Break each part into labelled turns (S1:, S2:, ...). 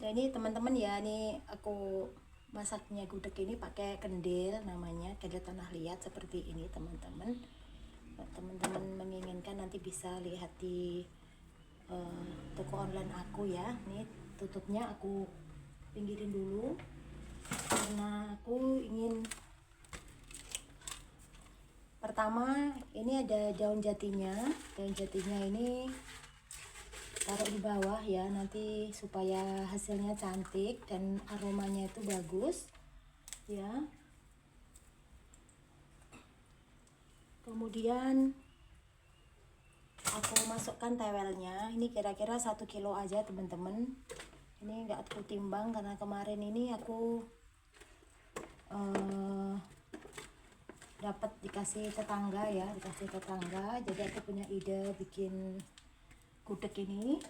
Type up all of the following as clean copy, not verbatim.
S1: Nah ini teman-teman ya, ini aku masaknya gudeg ini pakai kendil, namanya kendil tanah liat seperti ini teman-teman. Teman-teman menginginkan nanti bisa lihat di toko online aku ya. Ini tutupnya aku pinggirin dulu karena aku ingin pertama ini ada daun jatinya. Daun jatinya ini taruh di bawah ya, nanti supaya hasilnya cantik dan aromanya itu bagus ya. Kemudian aku masukkan tewelnya, ini kira-kira 1 kilo aja teman-teman. Ini enggak aku timbang karena kemarin ini aku dapat dikasih tetangga ya, jadi aku punya ide bikin gudeg ini.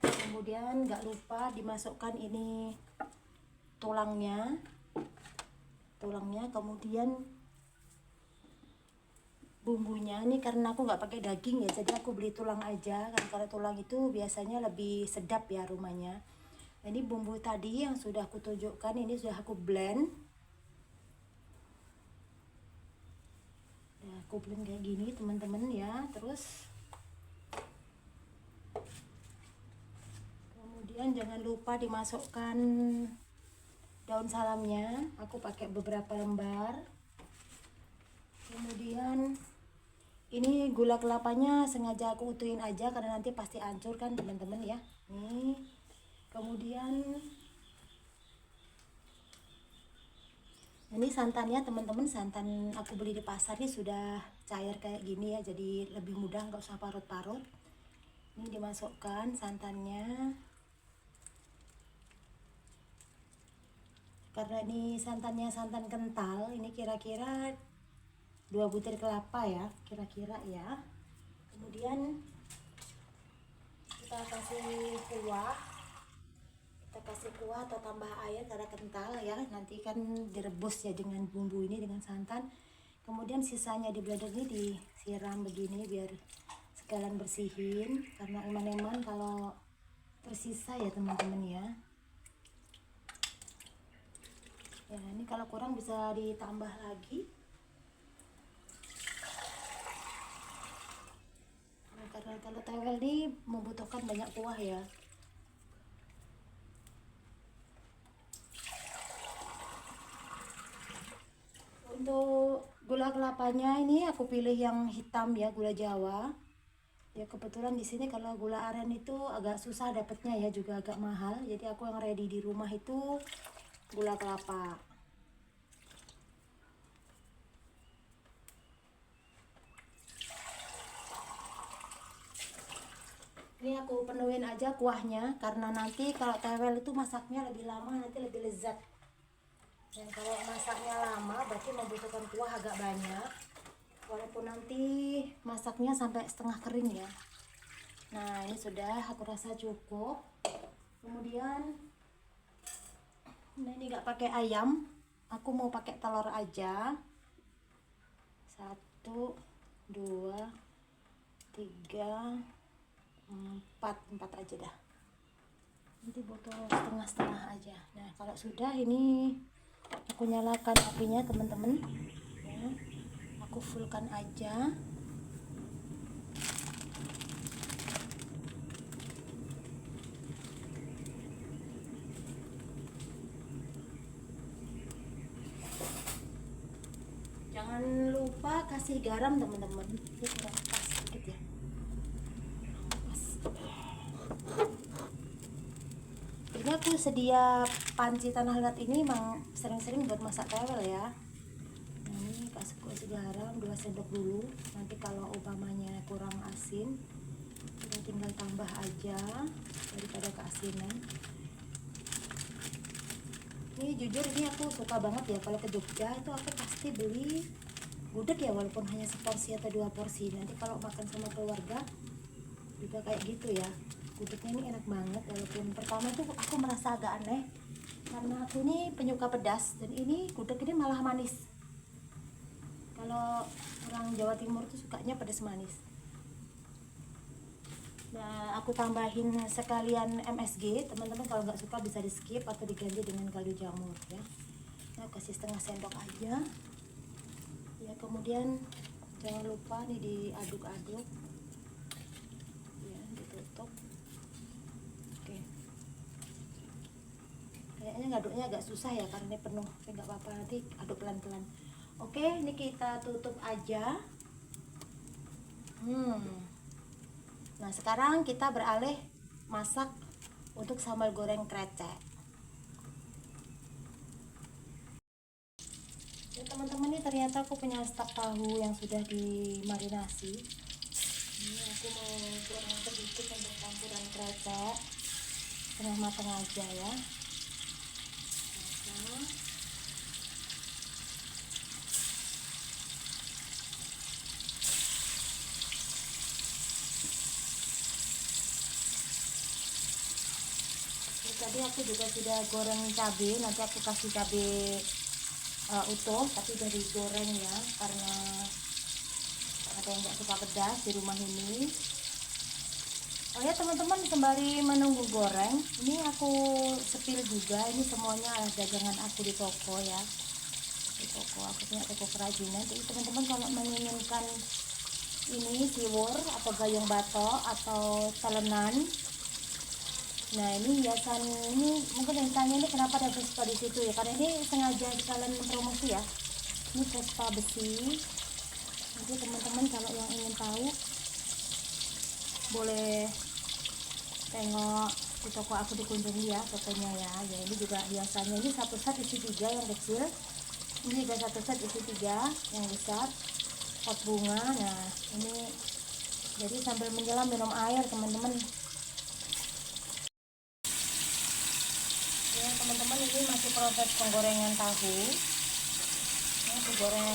S1: Kemudian nggak lupa dimasukkan ini tulangnya, kemudian bumbunya. Ini karena aku nggak pakai daging ya, jadi aku beli tulang aja, karena kalau tulang itu biasanya lebih sedap ya aromanya. Ini bumbu tadi yang sudah aku tunjukkan, ini sudah aku blend. Nah, aku blend kayak gini teman-teman ya. Terus kemudian jangan lupa dimasukkan daun salamnya, aku pakai beberapa lembar. Kemudian ini gula kelapanya sengaja aku utuhin aja karena nanti pasti hancur kan teman-teman ya. Nih. Kemudian ini santannya teman-teman, santan aku beli di pasar nih sudah cair kayak gini ya, jadi lebih mudah, nggak usah parut-parut. Ini dimasukkan santannya. Karena ini santannya santan kental, ini kira-kira 2 butir kelapa ya, kira-kira ya. Kemudian kita kasih kuah atau tambah air karena kental ya, nanti kan direbus ya dengan bumbu ini, dengan santan. Kemudian sisanya di blender ini disiram begini biar sekalian bersihin, karena eman-eman kalau tersisa ya teman-teman ya. Ya ini kalau kurang bisa ditambah lagi. Nah, karena kalau tewel ini membutuhkan banyak kuah ya. Untuk gula kelapanya ini aku pilih yang hitam ya, gula Jawa. Ya kebetulan di sini kalau gula aren itu agak susah dapatnya ya, juga agak mahal. Jadi aku yang ready di rumah itu gula kelapa. Ini aku penuhin aja kuahnya karena nanti kalau tewel itu masaknya lebih lama, nanti lebih lezat. Dan kalau masaknya lama berarti membutuhkan kuah agak banyak, walaupun nanti masaknya sampai setengah kering ya. Nah ini sudah, aku rasa cukup. Kemudian nah ini nggak pakai ayam, aku mau pakai telur aja. 1, 2, 3, 4 aja dah. Nanti botol setengah-setengah aja. Nah kalau sudah ini aku nyalakan apinya teman-teman ya, aku fullkan aja. Jangan lupa kasih garam teman-teman, ini kurang pas sedikit ya. Ini aku sedia panci tanah liat ini emang sering-sering buat masak tewel ya. Nah ini kasih garam 2 sendok dulu, nanti kalau umpamanya kurang asin kita tinggal tambah aja daripada keasinan. Ini jujur ini aku suka banget ya, kalau ke Jogja itu aku pasti beli gudeg ya, walaupun hanya seporsi atau 2 porsi. Nanti kalau makan sama keluarga juga kayak gitu ya, gudegnya ini enak banget. Walaupun pertama tuh aku merasa agak aneh karena aku ini penyuka pedas, dan ini gudeg ini malah manis. Kalau orang Jawa Timur tuh sukanya pedas manis. Nah, aku tambahin sekalian MSG. Teman-teman kalau nggak suka bisa di skip atau diganti dengan kaldu jamur ya. Nah, kasih setengah sendok aja ya. Kemudian jangan lupa nih diaduk-aduk ya, ditutup. Oke, kayaknya ngaduknya agak susah ya karena ini penuh, tapi nggak apa-apa, nanti aduk pelan-pelan. Oke, ini kita tutup aja. Nah, sekarang kita beralih masak untuk sambal goreng krecek. Ya teman-teman, ini ternyata aku punya stok tahu yang sudah dimarinasi. Ini aku mau goreng sedikit untuk campuran krecek, setengah matang aja ya. Nah, tadi aku juga sudah goreng cabai, nanti aku kasih cabai utuh tapi udah digoreng ya, karena ada yang nggak suka pedas di rumah ini. Oh ya teman-teman, sembari menunggu goreng, ini aku sepil juga, ini semuanya dagangan aku di toko ya, di toko aku punya toko kerajinan. Jadi teman-teman kalau menginginkan ini siwur atau gayung batok atau telenan, nah ini hiasan ini, mungkin yang tanya ini kenapa ada Vespa di situ ya, karena ini sengaja sekalian promosi ya. Ini Vespa besi. Nanti teman-teman kalau yang ingin tahu boleh tengok di toko aku, dikunjungi ya tokonya ya. Ya ini juga biasanya ini satu set isi 3 yang kecil, ini juga satu set isi 3 yang besar, pot bunga. Nah ini jadi sambil menyelam minum air teman-teman ya. Teman-teman, ini masih proses penggorengan tahu. Ini aku goreng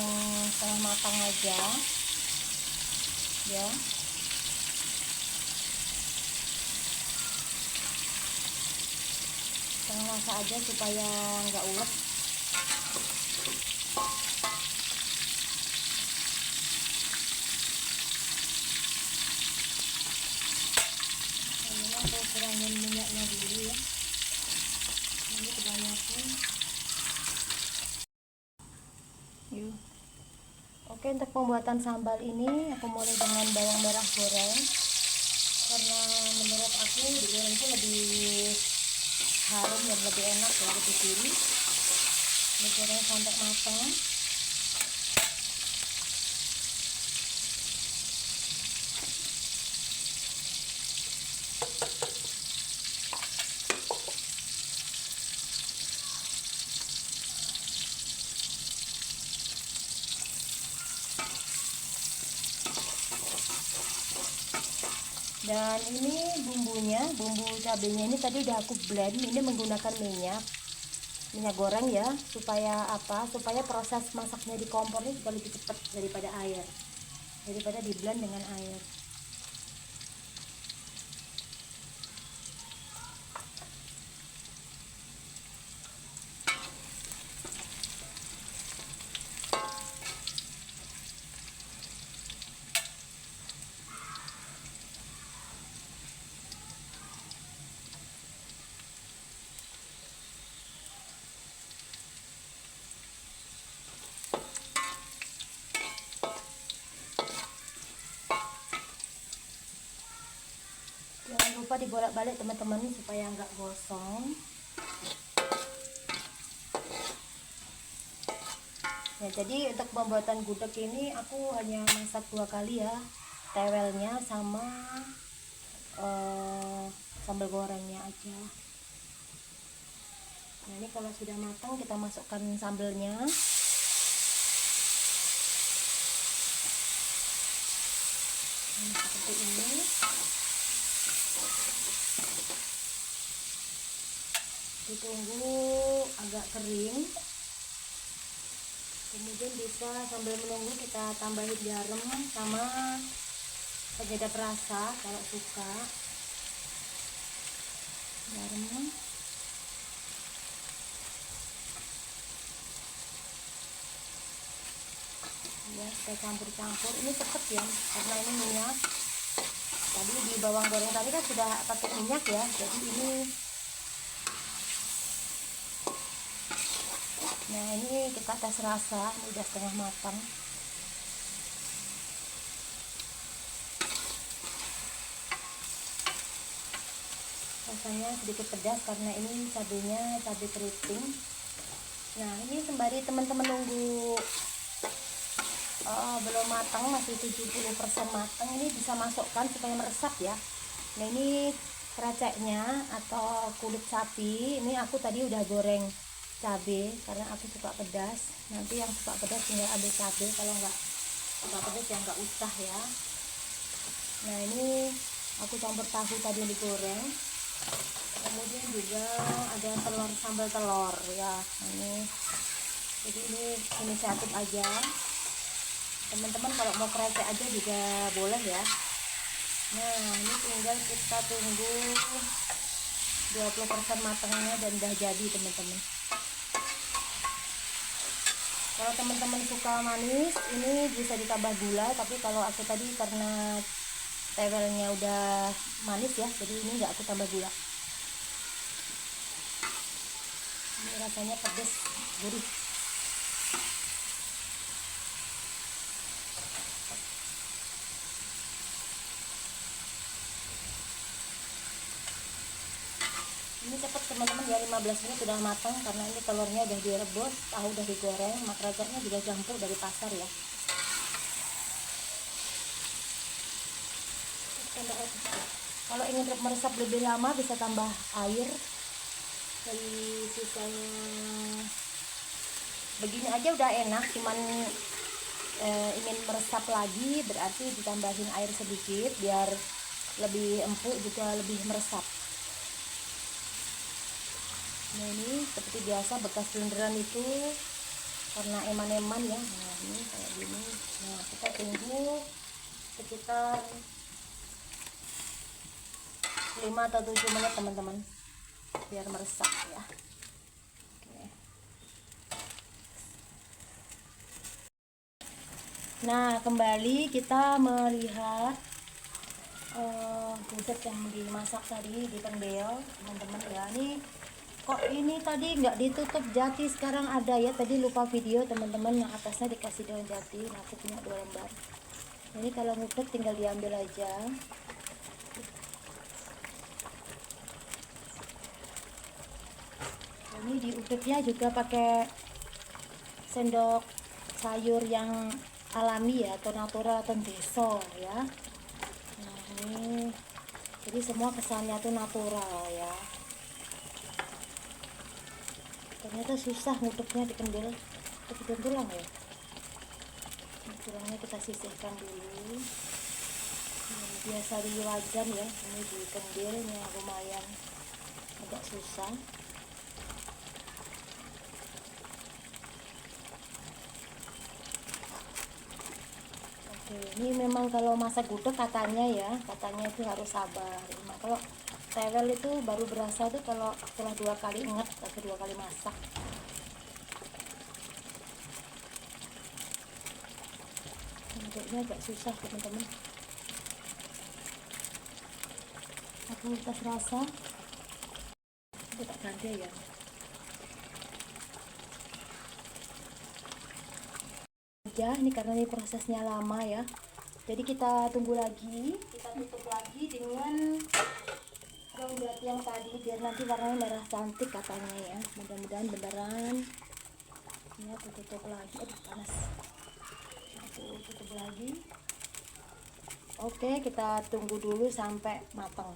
S1: setengah matang aja ya. Setengah masak aja supaya nggak ulet. Ini aku kurangin minyaknya dulu ya, ini kebanyakan. Yuk. Oke, untuk pembuatan sambal ini aku mulai dengan bawang merah goreng, karena menurut aku digoreng itu lebih harum dan lebih enak ya, lebih gurih. Digoreng sampai matang. Dan ini bumbunya, bumbu cabenya ini tadi udah aku blend. Ini menggunakan minyak goreng ya, supaya apa, supaya proses masaknya di kompor ini juga lebih cepat daripada air, daripada di blend dengan air. Jangan lupa dibolak-balik teman-teman supaya nggak gosong ya. Jadi untuk pembuatan gudeg ini aku hanya masak 2 kali ya, tewelnya sama sambal gorengnya aja. Nah ini kalau sudah matang kita masukkan sambelnya. Nah, seperti ini. Ditunggu agak kering, kemudian bisa sambil menunggu kita tambahin garam sama penyedap rasa kalau suka. Garam ya, kita campur-campur. Ini cepet ya karena ini minyak, Tadi di bawang goreng tadi kan sudah pakai minyak ya, jadi ini, nah ini kita tes rasa, ini udah setengah matang. Rasanya sedikit pedas karena ini cabenya cabai keriting. Nah ini sembari teman-teman nunggu belum matang, masih 70% matang, ini bisa masukkan supaya meresap ya. Nah ini kreceknya atau kulit sapi, ini aku tadi udah goreng cabai karena aku suka pedas. Nanti yang suka pedas tinggal ambil cabai, kalau nggak suka pedas ya nggak usah ya. Nah ini aku campur tahu tadi yang digoreng, kemudian juga ada telur, sambal telur ya. Ini jadi ini inisiatif aja teman-teman, kalau mau krecek aja juga boleh ya. Nah ini tinggal kita tunggu 20% matangnya dan udah jadi teman-teman. Kalau teman-teman suka manis ini bisa ditambah gula, tapi kalau aku tadi karena tewelnya udah manis ya, jadi ini nggak aku tambah gula. Ini rasanya pedas gurih. Ini cepat teman-teman ya, 15 menit sudah matang karena ini telurnya udah direbus, tahu udah digoreng, makrazaknya juga campur dari pasar ya. Kalau ingin meresap lebih lama bisa tambah air dari sisanya. Begini aja udah enak, cuman ingin meresap lagi berarti ditambahin air sedikit biar lebih empuk juga lebih meresap. Nah ini seperti biasa bekas blenderan itu karena eman-eman ya. Nah ini kayak gini. Nah kita tunggu sekitar 5 atau 7 menit teman-teman biar meresap ya. Oke. Nah kembali kita melihat buset yang dimasak tadi di pendel teman-teman ya. Ini kok ini tadi nggak ditutup jati, sekarang ada ya, tadi lupa video teman-teman, yang atasnya dikasih daun jati. Nah aku punya 2 lembar. Ini kalau ngudek tinggal diambil aja. Ini diudeknya juga pakai sendok sayur yang alami ya, atau natural atau deso ya. Nah ini jadi semua kesannya tuh natural ya. Ternyata susah nguduknya di kendil, tapi tulang ya. Tulangnya kita sisihkan dulu. Ini biasa di wajan ya, ini di kendilnya lumayan agak susah. Oke, ini memang kalau masak gudeg katanya ya, katanya itu harus sabar. Nah, kalau tewel itu baru berasa tuh kalau setelah 2 kali ingat atau 2 kali masak. Nguduknya agak susah teman-teman. Aku tes rasa, aku tak ganti ya. Ini karena ini prosesnya lama ya, jadi kita tunggu lagi, kita tutup lagi dengan daun jati yang tadi biar nanti warnanya merah cantik katanya ya. Mudah-mudahan beneran. Ini aku tutup lagi, aduh panas, aku tutup lagi. Oke, kita tunggu dulu sampai matang.